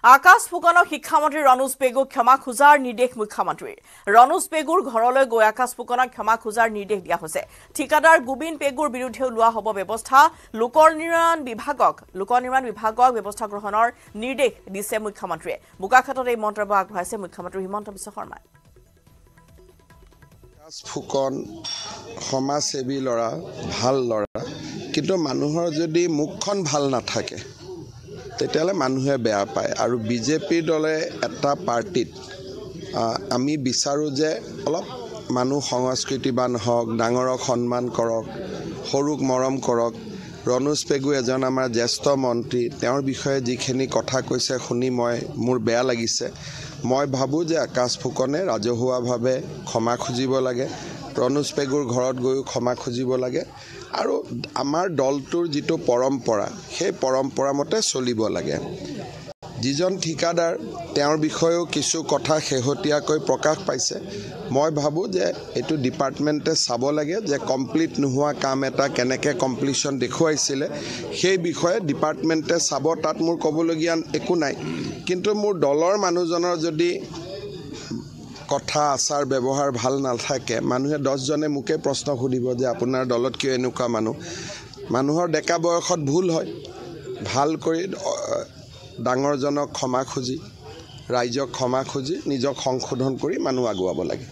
আকাশ ফুকনক শিক্ষামন্ত্ৰী ৰনোজ পেগুক ক্ষমা খোজাৰ নিৰ্দেশ মুখ্যমন্ত্ৰীৰ ৰনোজ পেগুৰ ঘৰলৈ গৈ আকাশ ফুকনক ক্ষমা খোজাৰ নিৰ্দেশ দিয়া হৈছে ঠিকাদাৰ গোবিন্দ পেগুৰ বিৰুদ্ধে লোৱা হ'ব ব্যৱস্থা লোক নিৰ্মাণ বিভাগক ব্যৱস্থা গ্ৰহণৰ নিৰ্দেশ দিছে মুখ্যমন্ত্ৰীয়ে বোকাখাটত এই মন্তব্য আগবঢ়াইছে মুখ্যমন্ত্ৰী হিমন্ত বিশ্ব শৰ্মাই আকাশ ফুকন সমাজসেৱী ল'ৰা ভাল ল'ৰা কিন্তু মানুহৰ যদি মুখখন ভাল নাথাকে তেতিয়ালে মানুহে বেয়া পায় আৰু বিজেপি দলে এটা পাৰ্টিত আমি বিচাৰো যে অলপ মানুহ সংস্কৃতিবান হওক ডাঙৰক সন্মান কৰক সৰুক মৰম কৰক ৰনোজ পেগু এজন আমাৰ জ্যেষ্ঠ মন্ত্ৰী তেওঁৰ বিষয়ে যিখিনি কথা কৈছে শুনি মোৰ বেয়া লাগিছে মই ভাবো যে আকাশ ফুকনে ৰাজহুৱাভাৱে ক্ষমা খুজিব লাগে ৰনোজ পেগুৰ ঘৰত গৈ ক্ষমা খুজিব লাগে আৰু আমাৰ দলটোৰ যিটো পৰম্পৰা সেই পৰম্পৰা মতে চলিব লাগে যিজন ঠিকাদাৰ তেওঁৰ বিষয়েও কিছু কথা শেহতীয়াকৈ প্ৰকাশ পাইছে মই ভাবো যে এটো ডিপাৰ্টমেণ্টে চাব লাগে যে কমপ্লিট নোহোৱা কাম এটা কেনেকৈ কমপ্লিশন দেখুৱাইছিলে সেই বিষয়ে ডিপাৰ্টমেণ্টে চাব তাত মোৰ ক'বলগীয়া একো নাই কিন্তু মোৰ দলৰ মানুহজনৰ যদি কথা আচাৰ ব্যৱহাৰ ভাল নাথাকে মানুহে 10 জনে মুকে প্ৰশ্ন সুধিব যে আপোনাৰ দলত কিয় এনেকুৱা মানুহৰ ডেকা বয়সত ভুল হয় ভাল কৰি ডাঙৰজনক ক্ষমা খুজি ৰাইজক ক্ষমা খুজি নিজক সংশোধন কৰি মানুহ আগুৱাব লাগে